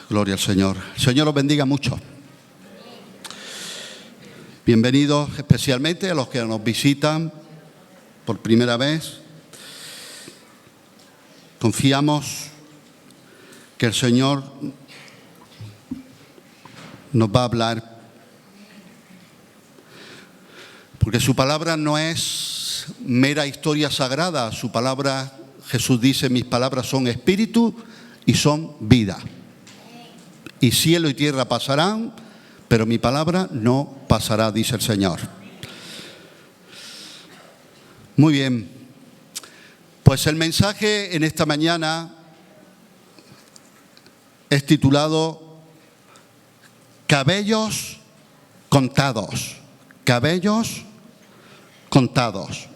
Gloria al Señor. El Señor los bendiga mucho. Bienvenidos especialmente a los que nos visitan por primera vez. Confiamos que el Señor nos va a hablar, porque su palabra no es mera historia sagrada. Su palabra, Jesús dice, mis palabras son espíritu y son vida. Y cielo y tierra pasarán, pero mi palabra no pasará, dice el Señor. Muy bien. Pues el mensaje en esta mañana es titulado Cabellos contados. Cabellos contados.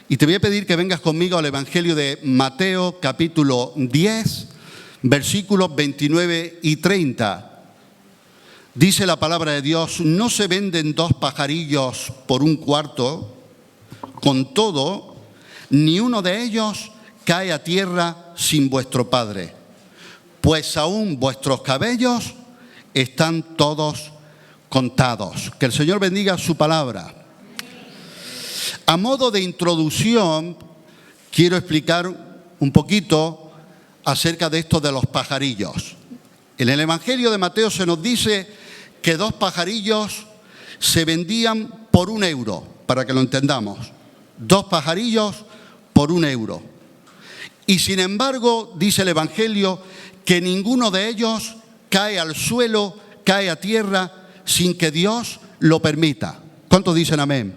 Y te voy a pedir que vengas conmigo al Evangelio de Mateo, capítulo 10, versículos 29 y 30. Dice la palabra de Dios: no se venden dos pajarillos por un cuarto, con todo, ni uno de ellos cae a tierra sin vuestro Padre, pues aún vuestros cabellos están todos contados. Que el Señor bendiga su palabra. A modo de introducción, quiero explicar un poquito acerca de esto de los pajarillos. En el Evangelio de Mateo se nos dice que dos pajarillos se vendían por €1, para que lo entendamos. Dos pajarillos por €1. Y sin embargo, dice el Evangelio, que ninguno de ellos cae al suelo, cae a tierra, sin que Dios lo permita. ¿Cuántos dicen amén?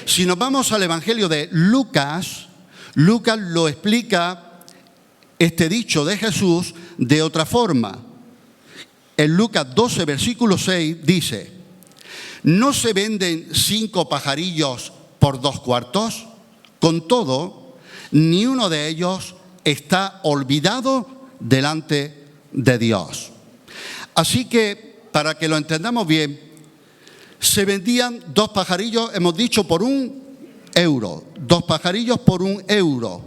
Si nos vamos al Evangelio de Lucas, Lucas lo explica este dicho de Jesús de otra forma. En Lucas 12, versículo 6 dice: ¿no se venden 5 pajarillos por 2 cuartos? Con todo, ni uno de ellos está olvidado delante de Dios. Así que, para que lo entendamos bien, se vendían 2 pajarillos, hemos dicho, por €1. 2 pajarillos por €1.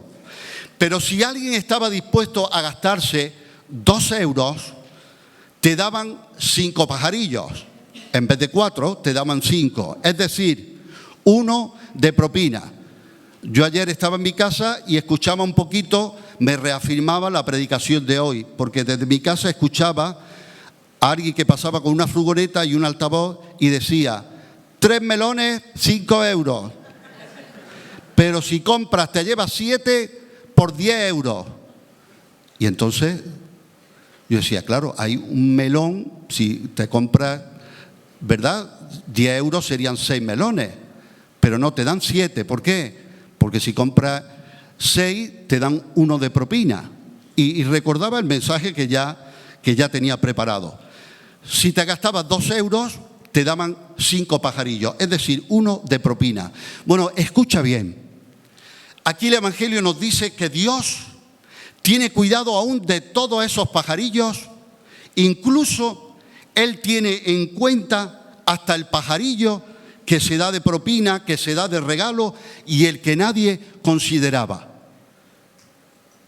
Pero si alguien estaba dispuesto a gastarse €2, te daban 5 pajarillos. En vez de 4, te daban 5. Es decir, 1 de propina. Yo ayer estaba en mi casa y escuchaba un poquito, me reafirmaba la predicación de hoy, porque desde mi casa escuchaba a alguien que pasaba con una furgoneta y un altavoz y decía: 3 melones, €5. Pero si compras, te llevas 7 por €10. Y entonces yo decía, claro, hay un melón, si te compras, ¿verdad? €10 serían 6 melones, pero no, te dan 7. ¿Por qué? Porque si compras 6, te dan 1 de propina. Y recordaba el mensaje que ya tenía preparado. Si te gastabas €2, te daban 5 pajarillos, es decir, 1 de propina. Bueno, escucha bien. Aquí el Evangelio nos dice que Dios tiene cuidado aún de todos esos pajarillos. Incluso Él tiene en cuenta hasta el pajarillo que se da de propina, que se da de regalo y el que nadie consideraba.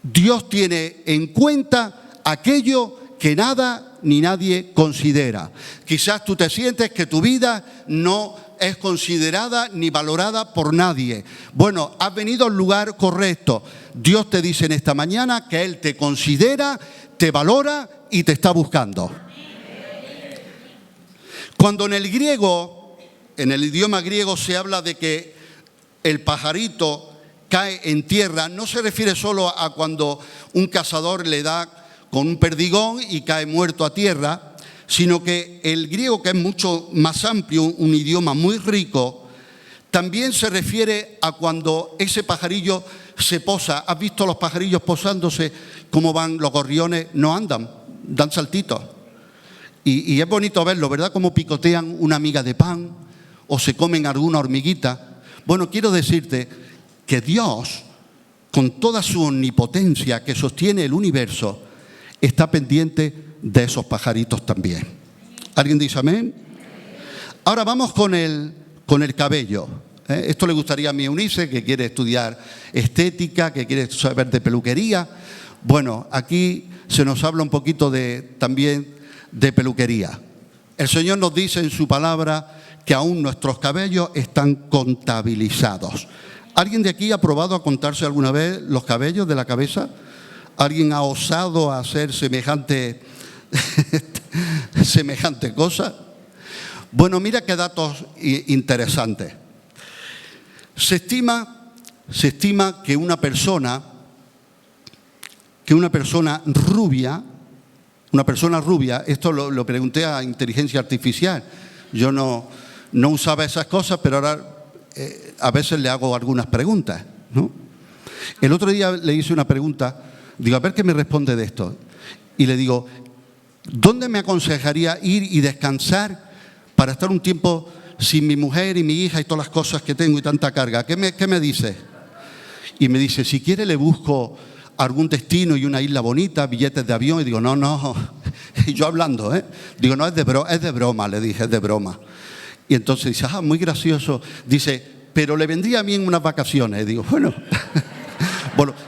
Dios tiene en cuenta aquello que nada ni nadie considera. Quizás tú te sientes que tu vida no es considerada ni valorada por nadie. Bueno, has venido al lugar correcto. Dios te dice en esta mañana que Él te considera, te valora y te está buscando. Cuando en el griego, en el idioma griego, se habla de que el pajarito cae en tierra, no se refiere solo a cuando un cazador le da con un perdigón y cae muerto a tierra, sino que el griego, que es mucho más amplio, un idioma muy rico, también se refiere a cuando ese pajarillo se posa. ¿Has visto los pajarillos posándose? ¿Cómo van los gorriones? No andan, dan saltitos. Y es bonito verlo, ¿verdad? Cómo picotean una miga de pan o se comen alguna hormiguita. Bueno, quiero decirte que Dios, con toda su omnipotencia que sostiene el universo, está pendiente de esos pajaritos también. ¿Alguien dice amén? Ahora vamos con el cabello. Esto le gustaría a mi Eunice, que quiere estudiar estética, que quiere saber de peluquería. Bueno, aquí se nos habla un poquito también de peluquería. El Señor nos dice en su palabra que aún nuestros cabellos están contabilizados. ¿Alguien de aquí ha probado a contarse alguna vez los cabellos de la cabeza? ¿Alguien ha osado a hacer semejante cosa? Bueno, mira qué datos interesantes. Se estima que una persona rubia, esto lo pregunté a inteligencia artificial, yo no usaba esas cosas, pero ahora a veces le hago algunas preguntas, ¿no? El otro día le hice una pregunta, digo, a ver qué me responde de esto. Y le digo, ¿dónde me aconsejaría ir y descansar para estar un tiempo sin mi mujer y mi hija y todas las cosas que tengo y tanta carga? ¿Qué me dice? Y me dice, si quiere le busco algún destino y una isla bonita, billetes de avión. Y digo, no. Y yo hablando, digo, no, es de broma, le dije, es de broma. Y entonces dice, muy gracioso. Dice, pero le vendría bien unas vacaciones. Y digo, bueno,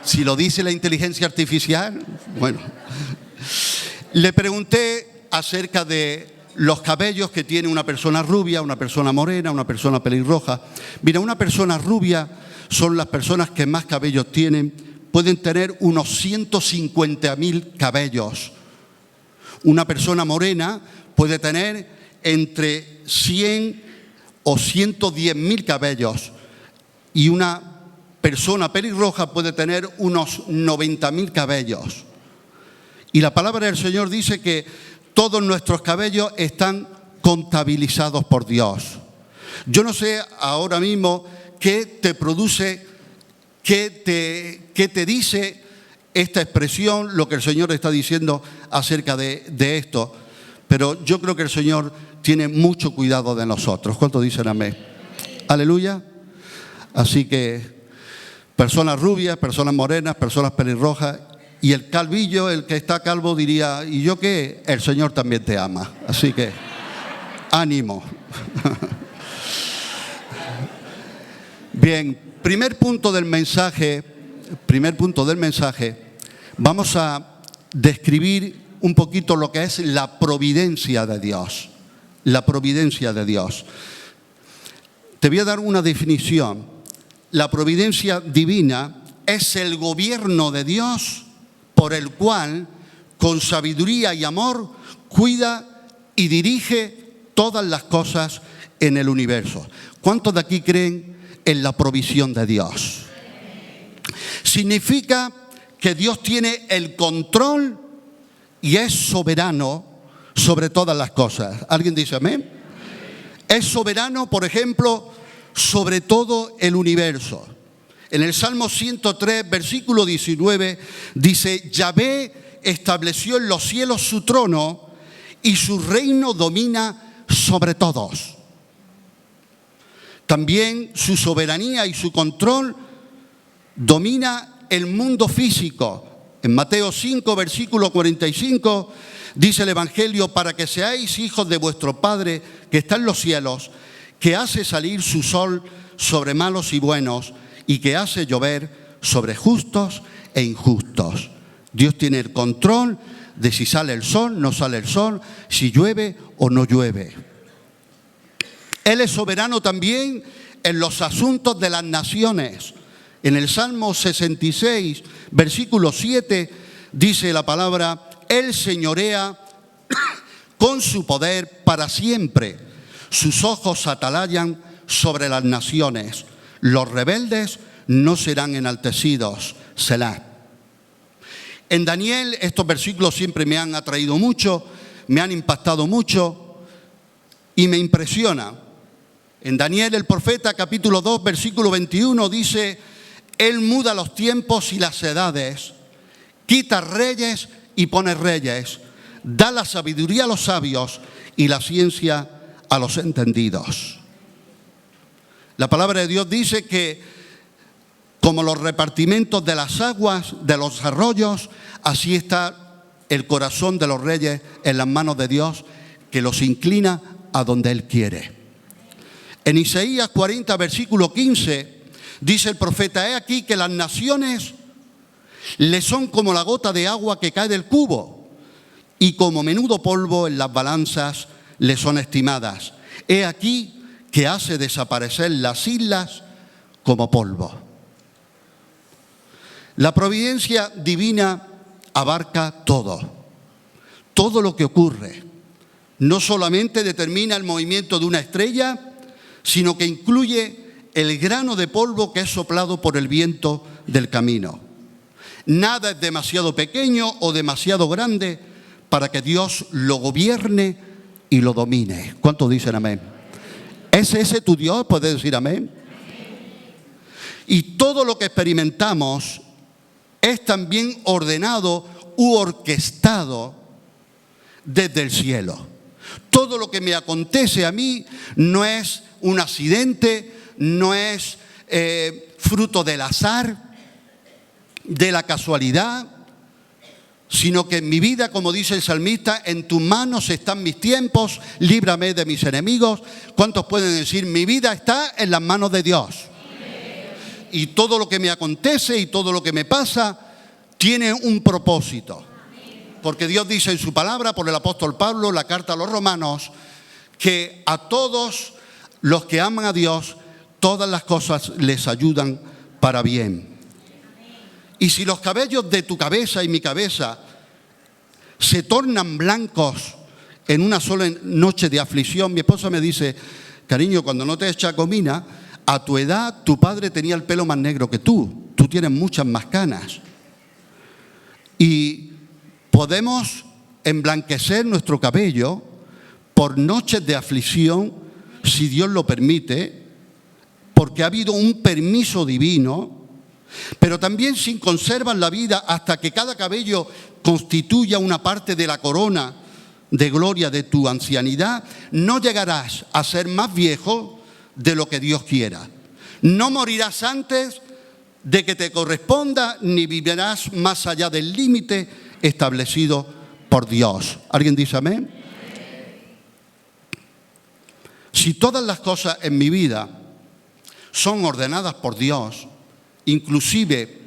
si lo dice la inteligencia artificial, bueno. Le pregunté acerca de los cabellos que tiene una persona rubia, una persona morena, una persona pelirroja. Mira, una persona rubia son las personas que más cabellos tienen. Pueden tener unos 150.000 cabellos. Una persona morena puede tener entre 100 o 110.000 cabellos. Y una persona pelirroja puede tener unos 90.000 cabellos. Y la palabra del Señor dice que todos nuestros cabellos están contabilizados por Dios. Yo no sé ahora mismo qué te produce, qué te dice esta expresión, lo que el Señor está diciendo acerca de esto. Pero yo creo que el Señor tiene mucho cuidado de nosotros. ¿Cuántos dicen amén? Aleluya. Así que personas rubias, personas morenas, personas pelirrojas. Y el calvillo, el que está calvo, diría, ¿y yo qué? El Señor también te ama. Así que, ánimo. Bien, primer punto del mensaje, vamos a describir un poquito lo que es la providencia de Dios. La providencia de Dios. Te voy a dar una definición. La providencia divina es el gobierno de Dios por el cual, con sabiduría y amor, cuida y dirige todas las cosas en el universo. ¿Cuántos de aquí creen en la provisión de Dios? Significa que Dios tiene el control y es soberano sobre todas las cosas. ¿Alguien dice amén? Es soberano, por ejemplo, sobre todo el universo. En el Salmo 103, versículo 19, dice, Yahvé estableció en los cielos su trono y su reino domina sobre todos. También su soberanía y su control domina el mundo físico. En Mateo 5, versículo 45, dice el Evangelio, para que seáis hijos de vuestro Padre que está en los cielos, que hace salir su sol sobre malos y buenos, y que hace llover sobre justos e injustos. Dios tiene el control de si sale el sol, no sale el sol, si llueve o no llueve. Él es soberano también en los asuntos de las naciones. En el Salmo 66, versículo 7, dice la palabra, Él señorea con su poder para siempre. Sus ojos atalayan sobre las naciones. Los rebeldes no serán enaltecidos. Selah. En Daniel, estos versículos siempre me han atraído mucho, me han impactado mucho y me impresiona. En Daniel, el profeta, capítulo 2, versículo 21, dice, Él muda los tiempos y las edades, quita reyes y pone reyes, da la sabiduría a los sabios y la ciencia a los entendidos. La palabra de Dios dice que como los repartimientos de las aguas, de los arroyos, así está el corazón de los reyes en las manos de Dios, que los inclina a donde Él quiere. En Isaías 40, versículo 15, dice el profeta, he aquí que las naciones Le son como la gota de agua que cae del cubo, y como menudo polvo en las balanzas le son estimadas. He aquí que hace desaparecer las islas como polvo. La providencia divina abarca todo lo que ocurre. No solamente determina el movimiento de una estrella, sino que incluye el grano de polvo que es soplado por el viento del camino. Nada es demasiado pequeño o demasiado grande para que Dios lo gobierne y lo domine. ¿Cuántos dicen amén? ¿Es ese tu Dios? ¿Puedes decir amén? Y todo lo que experimentamos es también ordenado u orquestado desde el cielo. Todo lo que me acontece a mí no es un accidente, no es fruto del azar, de la casualidad, sino que en mi vida, como dice el salmista, en tus manos están mis tiempos, líbrame de mis enemigos. ¿Cuántos pueden decir, mi vida está en las manos de Dios? Y todo lo que me acontece y todo lo que me pasa tiene un propósito. Porque Dios dice en su palabra, por el apóstol Pablo, la carta a los romanos, que a todos los que aman a Dios, todas las cosas les ayudan para bien. Y si los cabellos de tu cabeza y mi cabeza se tornan blancos en una sola noche de aflicción, mi esposa me dice, cariño, cuando no te eches comina, a tu edad tu padre tenía el pelo más negro que tú tienes muchas más canas. Y podemos emblanquecer nuestro cabello por noches de aflicción, si Dios lo permite, porque ha habido un permiso divino. Pero también si conservas la vida hasta que cada cabello constituya una parte de la corona de gloria de tu ancianidad, no llegarás a ser más viejo de lo que Dios quiera. No morirás antes de que te corresponda, ni vivirás más allá del límite establecido por Dios. ¿Alguien dice amén? Si todas las cosas en mi vida son ordenadas por Dios, inclusive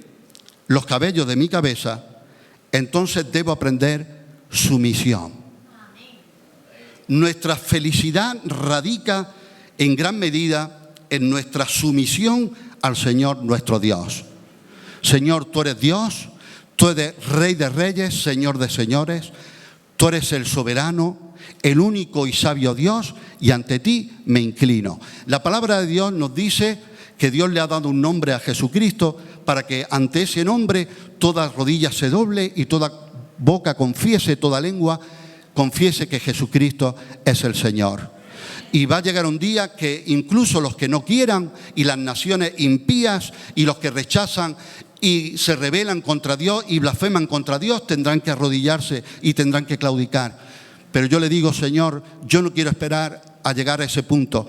los cabellos de mi cabeza, entonces debo aprender sumisión. Nuestra felicidad radica en gran medida en nuestra sumisión al Señor nuestro Dios. Señor, tú eres Dios, tú eres Rey de Reyes, Señor de Señores, tú eres el soberano, el único y sabio Dios, y ante ti me inclino. La palabra de Dios nos dice que Dios le ha dado un nombre a Jesucristo para que ante ese nombre toda rodilla se doble y toda boca confiese, toda lengua confiese que Jesucristo es el Señor. Y va a llegar un día que incluso los que no quieran y las naciones impías y los que rechazan y se rebelan contra Dios y blasfeman contra Dios tendrán que arrodillarse y tendrán que claudicar. Pero yo le digo, Señor, yo no quiero esperar a llegar a ese punto.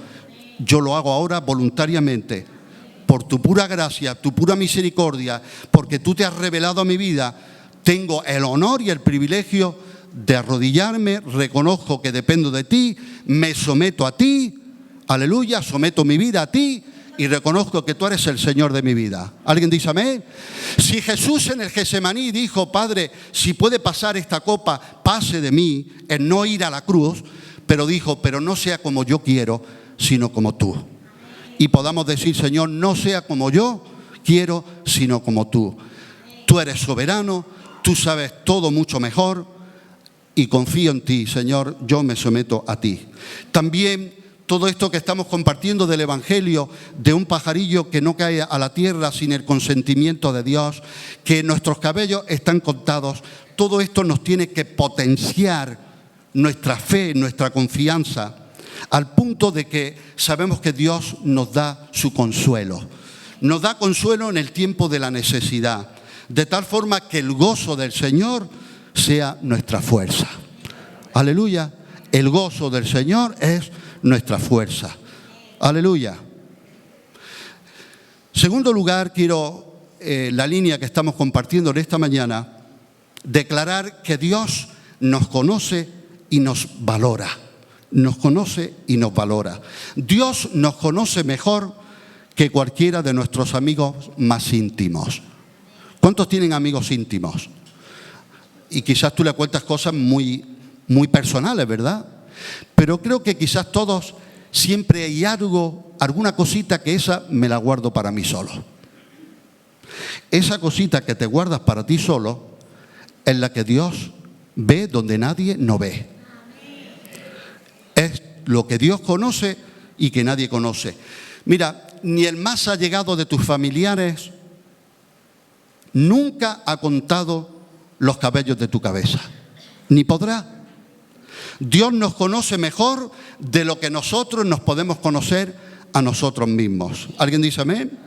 Yo lo hago ahora voluntariamente, por tu pura gracia, tu pura misericordia, porque tú te has revelado a mi vida. Tengo el honor y el privilegio de arrodillarme, reconozco que dependo de ti, me someto a ti, aleluya, someto mi vida a ti y reconozco que tú eres el Señor de mi vida. ¿Alguien dice amén? Si Jesús en el Getsemaní dijo, Padre, si puede pasar esta copa, pase de mí, en no ir a la cruz, pero dijo, pero no sea como yo quiero, sino como tú. Y podamos decir, Señor, no sea como yo quiero, sino como tú. Tú eres soberano, tú sabes todo mucho mejor y confío en ti, Señor, yo me someto a ti. También todo esto que estamos compartiendo del Evangelio, de un pajarillo que no cae a la tierra sin el consentimiento de Dios, que nuestros cabellos están contados, todo esto nos tiene que potenciar nuestra fe, nuestra confianza, al punto de que sabemos que Dios nos da su consuelo. Nos da consuelo en el tiempo de la necesidad, de tal forma que el gozo del Señor sea nuestra fuerza. Aleluya. El gozo del Señor es nuestra fuerza. Aleluya. Segundo lugar, quiero, la línea que estamos compartiendo en esta mañana, declarar que Dios nos conoce y nos valora. Nos conoce y nos valora. Dios nos conoce mejor que cualquiera de nuestros amigos más íntimos. ¿Cuántos tienen amigos íntimos? Y quizás tú le cuentas cosas muy, muy personales, ¿verdad? Pero creo que quizás todos siempre hay algo, alguna cosita que esa me la guardo para mí solo. Esa cosita que te guardas para ti solo es la que Dios ve donde nadie no ve. Es lo que Dios conoce y que nadie conoce. Mira, ni el más allegado de tus familiares nunca ha contado los cabellos de tu cabeza, ni podrá. Dios nos conoce mejor de lo que nosotros nos podemos conocer a nosotros mismos. ¿Alguien dice amén?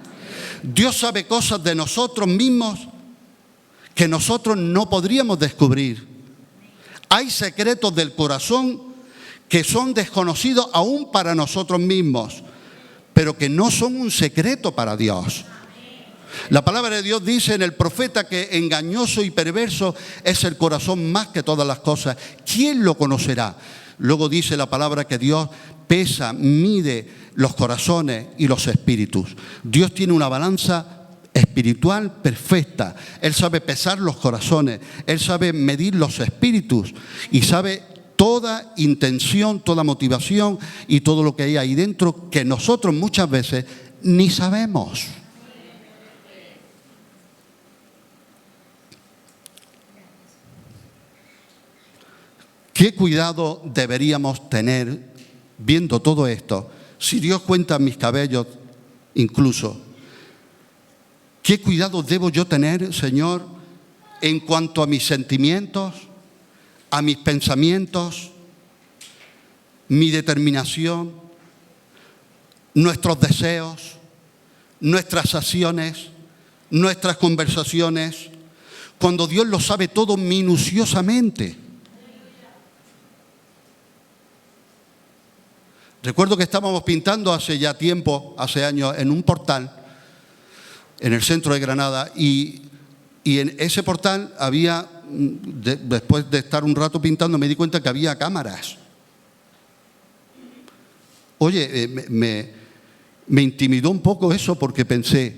Dios sabe cosas de nosotros mismos que nosotros no podríamos descubrir. Hay secretos del corazón que son desconocidos aún para nosotros mismos, pero que no son un secreto para Dios. La palabra de Dios dice en el profeta que engañoso y perverso es el corazón más que todas las cosas. ¿Quién lo conocerá? Luego dice la palabra que Dios pesa, mide los corazones y los espíritus. Dios tiene una balanza espiritual perfecta. Él sabe pesar los corazones, Él sabe medir los espíritus y sabe toda intención, toda motivación y todo lo que hay ahí dentro que nosotros muchas veces ni sabemos. ¿Qué cuidado deberíamos tener viendo todo esto? Si Dios cuenta mis cabellos incluso, ¿qué cuidado debo yo tener, Señor, en cuanto a mis sentimientos, a mis pensamientos, mi determinación, nuestros deseos, nuestras acciones, nuestras conversaciones, cuando Dios lo sabe todo minuciosamente? Recuerdo que estábamos pintando hace ya tiempo, hace años, en un portal en el centro de Granada y en ese portal había, después de estar un rato pintando, me di cuenta que había cámaras. Oye, me intimidó un poco eso porque pensé,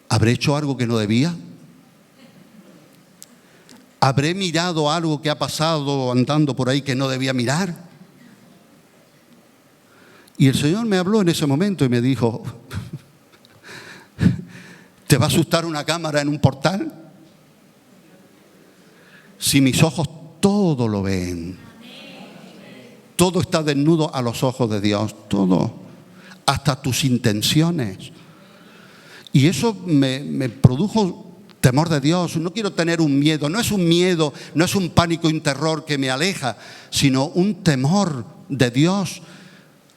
¿habré hecho algo que no debía? ¿Habré mirado algo que ha pasado andando por ahí que no debía mirar? Y el Señor me habló en ese momento y me dijo, ¿te va a asustar una cámara en un portal? Si mis ojos todo lo ven. Todo está desnudo a los ojos de Dios, todo, hasta tus intenciones. Y eso me produjo temor de Dios. No quiero tener un miedo, no es un miedo, no es un pánico y un terror que me aleja, sino un temor de Dios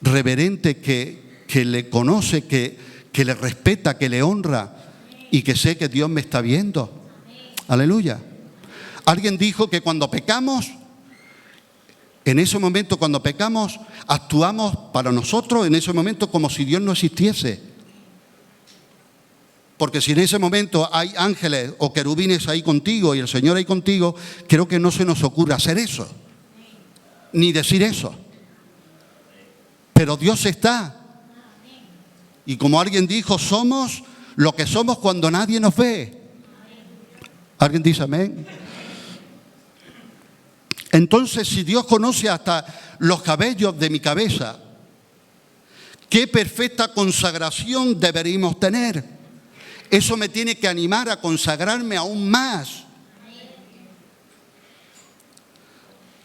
reverente que le conoce, que le respeta, que le honra y que sé que Dios me está viendo. Aleluya. Alguien dijo que cuando pecamos, en ese momento cuando pecamos, actuamos para nosotros en ese momento como si Dios no existiese. Porque si en ese momento hay ángeles o querubines ahí contigo y el Señor ahí contigo, creo que no se nos ocurre hacer eso, ni decir eso. Pero Dios está. Y como alguien dijo, somos lo que somos cuando nadie nos ve. ¿Alguien dice amén? Entonces, si Dios conoce hasta los cabellos de mi cabeza, ¿qué perfecta consagración deberíamos tener? Eso me tiene que animar a consagrarme aún más.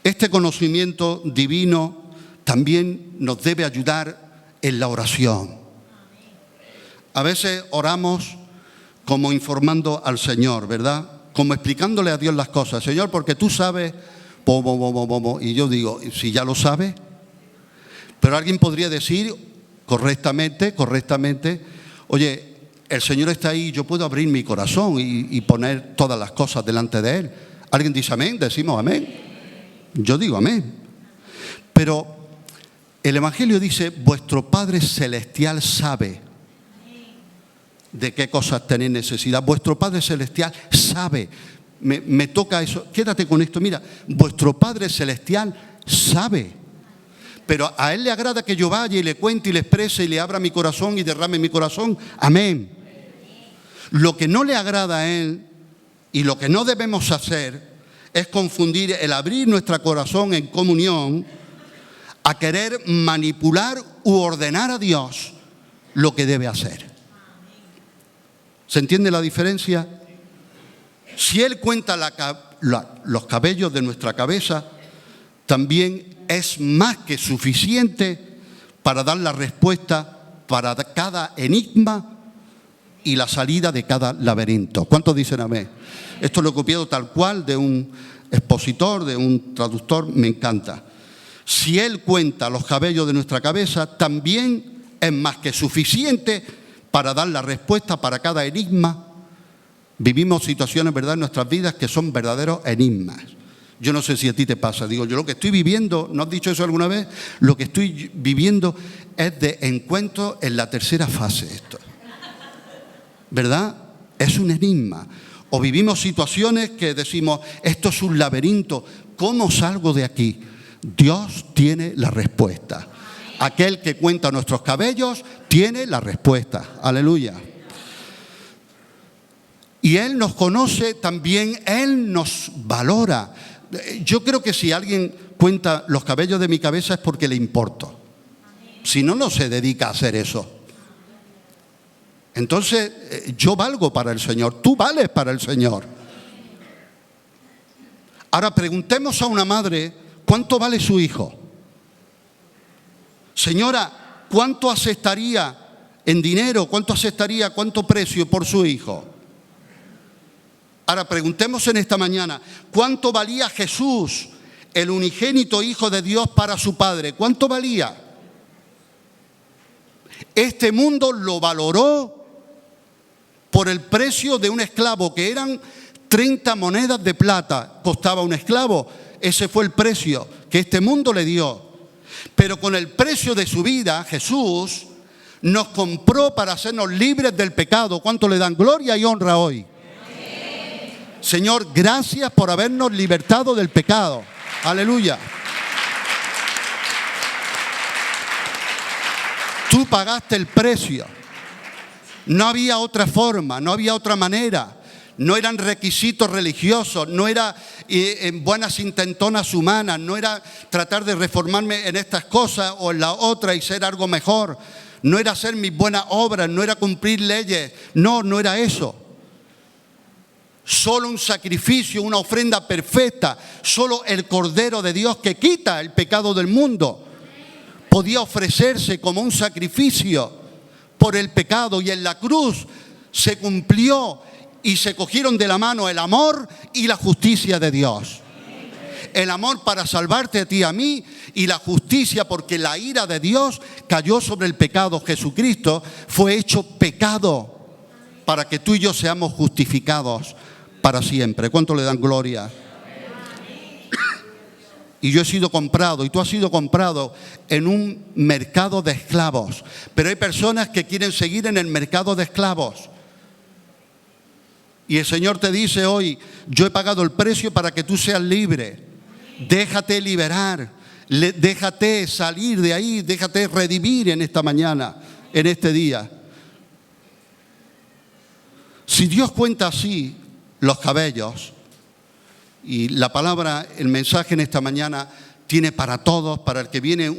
Este conocimiento divino también nos debe ayudar en la oración. A veces oramos como informando al Señor, ¿verdad? Como explicándole a Dios las cosas. Señor, porque tú sabes, y yo digo, si ya lo sabe. Pero alguien podría decir correctamente, oye, el Señor está ahí, yo puedo abrir mi corazón y poner todas las cosas delante de Él. ¿Alguien dice amén? Decimos amén. Yo digo amén. Pero el Evangelio dice, vuestro Padre Celestial sabe de qué cosas tenéis necesidad. Vuestro Padre Celestial sabe. Me toca eso. Quédate con esto. Mira, vuestro Padre Celestial sabe. Pero a Él le agrada que yo vaya y le cuente y le exprese y le abra mi corazón y derrame mi corazón. Amén. Lo que no le agrada a Él y lo que no debemos hacer es confundir el abrir nuestro corazón en comunión a querer manipular u ordenar a Dios lo que debe hacer. ¿Se entiende la diferencia? Si Él cuenta los cabellos de nuestra cabeza, también es más que suficiente para dar la respuesta para cada enigma y la salida de cada laberinto. ¿Cuántos dicen amén? Esto lo he copiado tal cual de un expositor, de un traductor, me encanta. Si Él cuenta los cabellos de nuestra cabeza, también es más que suficiente para dar la respuesta para cada enigma. Vivimos situaciones, ¿verdad?, en nuestras vidas que son verdaderos enigmas. Yo no sé si a ti te pasa. Digo, yo lo que estoy viviendo, ¿no has dicho eso alguna vez? Lo que estoy viviendo es de encuentro en la tercera fase esto. ¿Verdad? Es un enigma. O vivimos situaciones que decimos, esto es un laberinto, ¿cómo salgo de aquí? Dios tiene la respuesta. Aquel que cuenta nuestros cabellos tiene la respuesta. Aleluya. Y Él nos conoce también, Él nos valora. Yo creo que si alguien cuenta los cabellos de mi cabeza es porque le importo. Si no, no se dedica a hacer eso. Entonces, yo valgo para el Señor, tú vales para el Señor. Ahora, preguntemos a una madre, ¿cuánto vale su hijo? Señora, ¿cuánto aceptaría en dinero? ¿Cuánto aceptaría, cuánto precio por su hijo? Ahora, preguntemos en esta mañana, ¿cuánto valía Jesús, el unigénito Hijo de Dios, para su Padre? ¿Cuánto valía? Este mundo lo valoró por el precio de un esclavo, que eran 30 monedas de plata, costaba un esclavo. Ese fue el precio que este mundo le dio. Pero con el precio de su vida, Jesús nos compró para hacernos libres del pecado. ¿Cuánto le dan gloria y honra hoy? Señor, gracias por habernos libertado del pecado. Aleluya. Tú pagaste el precio. No había otra forma, no había otra manera. No eran requisitos religiosos, no era buenas intentonas humanas, no era tratar de reformarme en estas cosas o en la otra y ser algo mejor. No era hacer mis buenas obras, no era cumplir leyes. No, no era eso. Solo un sacrificio, una ofrenda perfecta. Solo el Cordero de Dios que quita el pecado del mundo podía ofrecerse como un sacrificio por el pecado. Y en la cruz se cumplió y se cogieron de la mano el amor y la justicia de Dios. El amor para salvarte a ti y a mí, y la justicia porque la ira de Dios cayó sobre el pecado. Jesucristo fue hecho pecado para que tú y yo seamos justificados para siempre. ¿Cuánto le dan gloria? Y yo he sido comprado, y tú has sido comprado en un mercado de esclavos. Pero hay personas que quieren seguir en el mercado de esclavos. Y el Señor te dice hoy, yo he pagado el precio para que tú seas libre. Déjate liberar, déjate salir de ahí, déjate redimir en esta mañana, en este día. Si Dios cuenta así los cabellos, y la palabra, el mensaje en esta mañana tiene para todos, para el que viene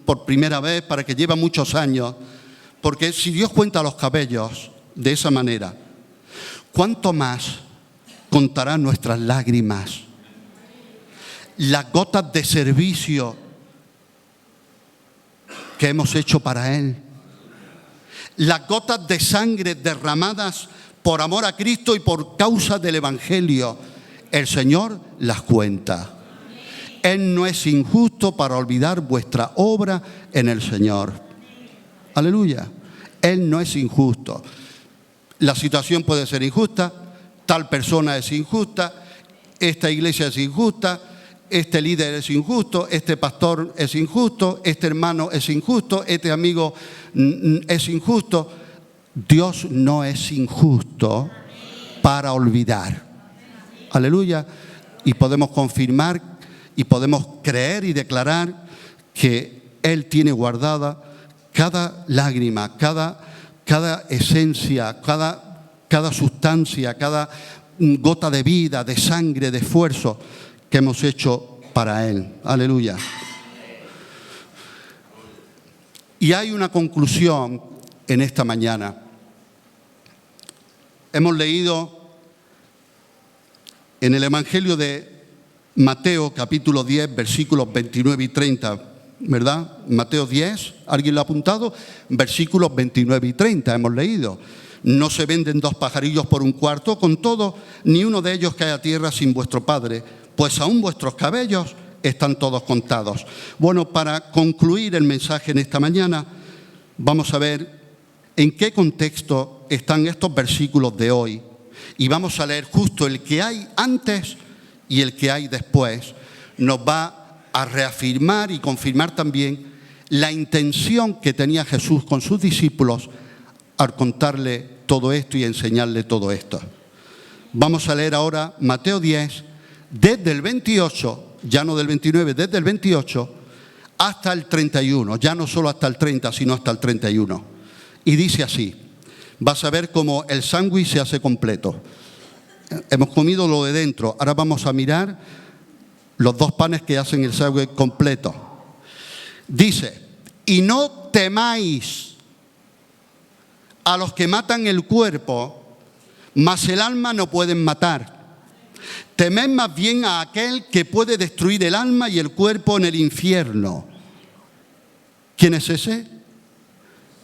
por primera vez, para el que lleva muchos años, porque si Dios cuenta los cabellos de esa manera, ¿cuánto más contará nuestras lágrimas? Las gotas de servicio que hemos hecho para Él. Las gotas de sangre derramadas por amor a Cristo y por causa del Evangelio. El Señor las cuenta. Él no es injusto para olvidar vuestra obra en el Señor. Aleluya. Él no es injusto. La situación puede ser injusta, tal persona es injusta, esta iglesia es injusta, este líder es injusto, este pastor es injusto, este hermano es injusto, este amigo es injusto. Dios no es injusto para olvidar. Aleluya. Y podemos confirmar y podemos creer y declarar que Él tiene guardada cada lágrima, cada esencia, cada cada sustancia, cada gota de vida, de sangre, de esfuerzo que hemos hecho para Él. Aleluya. Y hay una conclusión en esta mañana. Hemos leído en el Evangelio de Mateo, capítulo 10, versículos 29 y 30, ¿verdad? Mateo 10, ¿alguien lo ha apuntado? Versículos 29 y 30 hemos leído. No se venden 2 pajarillos por un cuarto, con todo, ni uno de ellos cae a tierra sin vuestro Padre, pues aún vuestros cabellos están todos contados. Bueno, para concluir el mensaje en esta mañana, vamos a ver en qué contexto están estos versículos de hoy. Y vamos a leer justo el que hay antes y el que hay después. Nos va a reafirmar y confirmar también la intención que tenía Jesús con sus discípulos al contarle todo esto y enseñarle todo esto. Vamos a leer ahora Mateo 10, desde el 28, ya no del 29, desde el 28 hasta el 31, ya no solo hasta el 30, sino hasta el 31. Y dice así, vas a ver cómo el sándwich se hace completo. Hemos comido lo de dentro, ahora vamos a mirar los 2 panes que hacen el sándwich completo. Dice, y no temáis a los que matan el cuerpo, mas el alma no pueden matar. Temed más bien a aquel que puede destruir el alma y el cuerpo en el infierno. ¿Quién es ese?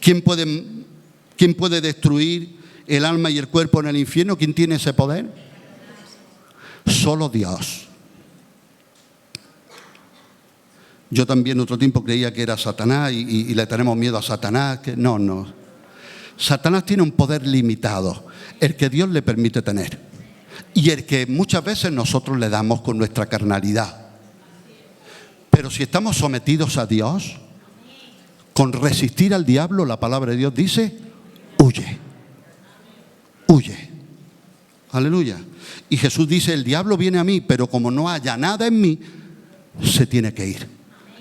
¿Quién puede destruir el alma y el cuerpo en el infierno? ¿Quién tiene ese poder? Solo Dios. Yo también otro tiempo creía que era Satanás y le tenemos miedo a Satanás. No. Satanás tiene un poder limitado, el que Dios le permite tener. Y el que muchas veces nosotros le damos con nuestra carnalidad. Pero si estamos sometidos a Dios, con resistir al diablo, la palabra de Dios dice, huye. Huye. Aleluya. Y Jesús dice, el diablo viene a mí, pero como no haya nada en mí, se tiene que ir.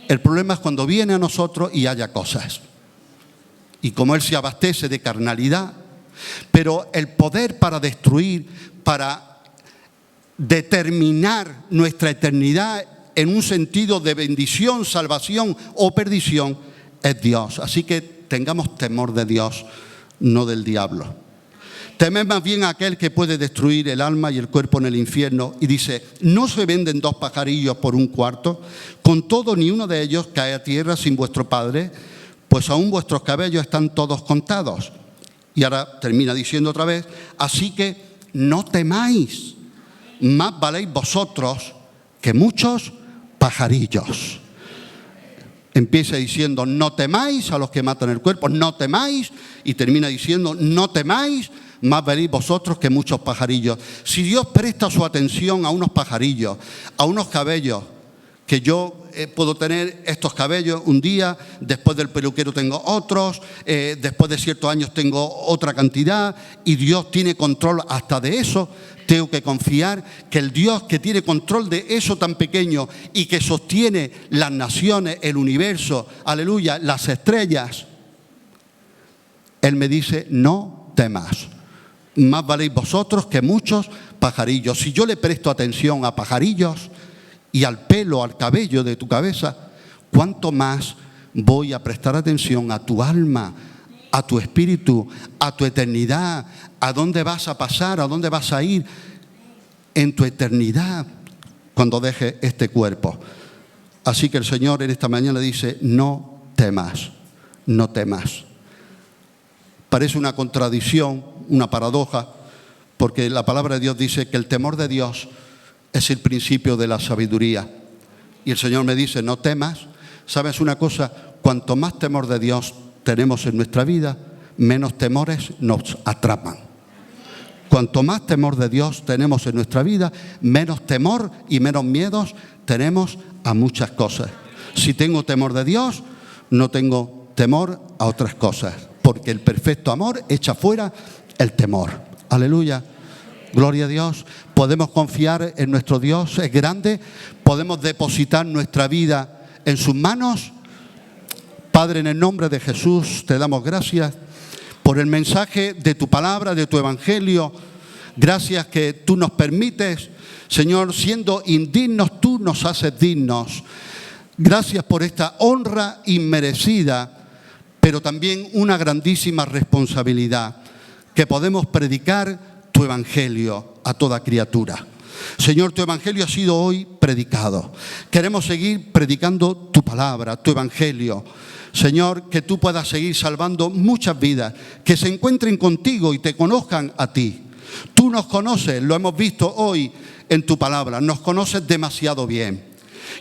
El problema es cuando viene a nosotros y haya cosas. Y como Él se abastece de carnalidad, pero el poder para destruir, para determinar nuestra eternidad en un sentido de bendición, salvación o perdición, es Dios. Así que tengamos temor de Dios, no del diablo. Temed más bien a aquel que puede destruir el alma y el cuerpo en el infierno. Y dice, no se venden 2 pajarillos por un cuarto, con todo ni uno de ellos cae a tierra sin vuestro Padre, pues aún vuestros cabellos están todos contados. Y ahora termina diciendo otra vez, así que no temáis, más valéis vosotros que muchos pajarillos. Empieza diciendo, no temáis a los que matan el cuerpo, no temáis, y termina diciendo, no temáis, más valéis vosotros que muchos pajarillos. Si Dios presta su atención a unos pajarillos, a unos cabellos, que yo puedo tener estos cabellos un día, después del peluquero tengo otros, después de ciertos años tengo otra cantidad, y Dios tiene control hasta de eso. Tengo que confiar que el Dios que tiene control de eso tan pequeño y que sostiene las naciones, el universo, aleluya, las estrellas, Él me dice, no temas, más valéis vosotros que muchos pajarillos. Si yo le presto atención a pajarillos y al pelo, al cabello de tu cabeza, ¿cuánto más voy a prestar atención a tu alma, a tu espíritu, a tu eternidad? ¿A dónde vas a pasar? ¿A dónde vas a ir en tu eternidad cuando dejes este cuerpo? Así que el Señor en esta mañana le dice, no temas, no temas. Parece una contradicción, una paradoja, porque la palabra de Dios dice que el temor de Dios es el principio de la sabiduría. Y el Señor me dice, no temas. ¿Sabes una cosa? Cuanto más temor de Dios tenemos en nuestra vida, menos temores nos atrapan. Cuanto más temor de Dios tenemos en nuestra vida, menos temor y menos miedos tenemos a muchas cosas. Si tengo temor de Dios, no tengo temor a otras cosas, porque el perfecto amor echa fuera el temor. Aleluya. Gloria a Dios. Podemos confiar en nuestro Dios, es grande. Podemos depositar nuestra vida en sus manos. Padre, en el nombre de Jesús, te damos gracias por el mensaje de tu palabra, de tu evangelio. Gracias que tú nos permites, Señor, siendo indignos, tú nos haces dignos. Gracias por esta honra inmerecida, pero también una grandísima responsabilidad, que podemos predicar tu evangelio a toda criatura. Señor, tu evangelio ha sido hoy predicado. Queremos seguir predicando tu palabra, tu evangelio. Señor, que tú puedas seguir salvando muchas vidas, que se encuentren contigo y te conozcan a ti. Tú nos conoces, lo hemos visto hoy en tu palabra, nos conoces demasiado bien.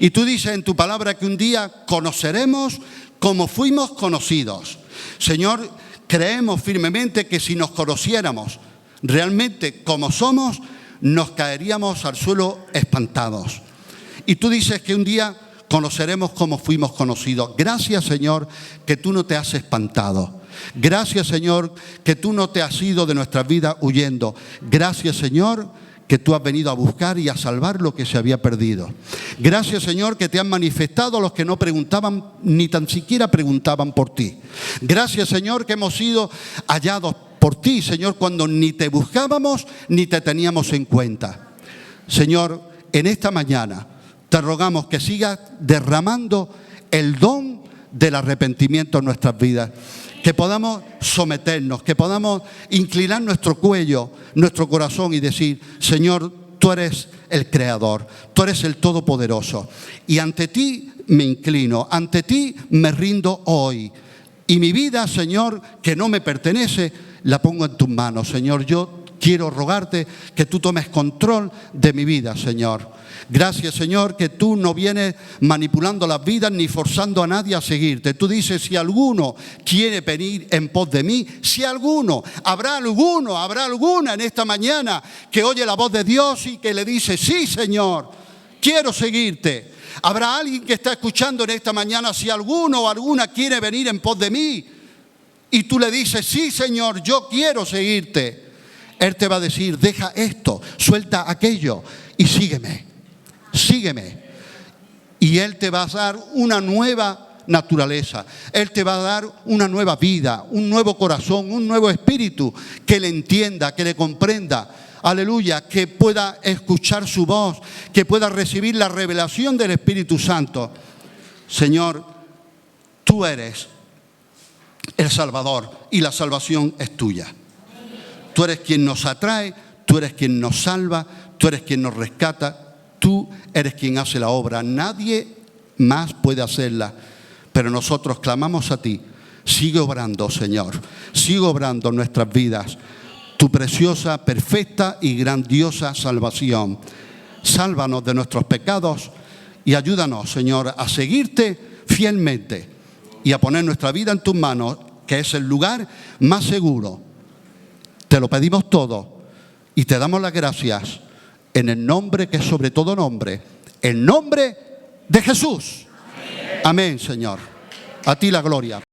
Y tú dices en tu palabra que un día conoceremos como fuimos conocidos. Señor, creemos firmemente que si nos conociéramos realmente como somos, nos caeríamos al suelo espantados. Y tú dices que un día conoceremos como fuimos conocidos. Gracias, Señor, que tú no te has espantado. Gracias, Señor, que tú no te has ido de nuestra vida huyendo. Gracias, Señor, que tú has venido a buscar y a salvar lo que se había perdido. Gracias, Señor, que te han manifestado a los que no preguntaban, ni tan siquiera preguntaban por ti. Gracias, Señor, que hemos sido hallados por ti, Señor, cuando ni te buscábamos ni te teníamos en cuenta. Señor, en esta mañana te rogamos que sigas derramando el don del arrepentimiento en nuestras vidas. Que podamos someternos, que podamos inclinar nuestro cuello, nuestro corazón y decir: Señor, tú eres el Creador, tú eres el Todopoderoso. Y ante ti me inclino, ante ti me rindo hoy. Y mi vida, Señor, que no me pertenece, la pongo en tus manos. Señor, yo quiero rogarte que tú tomes control de mi vida, Señor. Gracias, Señor, que tú no vienes manipulando las vidas ni forzando a nadie a seguirte. Tú dices: si alguno quiere venir en pos de mí, si alguno, habrá alguna en esta mañana que oye la voz de Dios y que le dice: sí, Señor, quiero seguirte. Habrá alguien que está escuchando en esta mañana: si alguno o alguna quiere venir en pos de mí, y tú le dices: sí, Señor, yo quiero seguirte. Él te va a decir: deja esto, suelta aquello y sígueme. Sígueme. Y Él te va a dar una nueva naturaleza. Él te va a dar una nueva vida, un nuevo corazón, un nuevo espíritu que le entienda, que le comprenda. Aleluya, que pueda escuchar su voz, que pueda recibir la revelación del Espíritu Santo. Señor, tú eres el Salvador y la salvación es tuya. Tú eres quien nos atrae, tú eres quien nos salva, tú eres quien nos rescata. Tú eres quien hace la obra, nadie más puede hacerla, pero nosotros clamamos a ti. Sigue obrando, Señor, sigue obrando en nuestras vidas tu preciosa, perfecta y grandiosa salvación. Sálvanos de nuestros pecados y ayúdanos, Señor, a seguirte fielmente y a poner nuestra vida en tus manos, que es el lugar más seguro. Te lo pedimos todo y te damos las gracias en el nombre que es sobre todo nombre, el nombre de Jesús. Amén, Señor. A ti la gloria.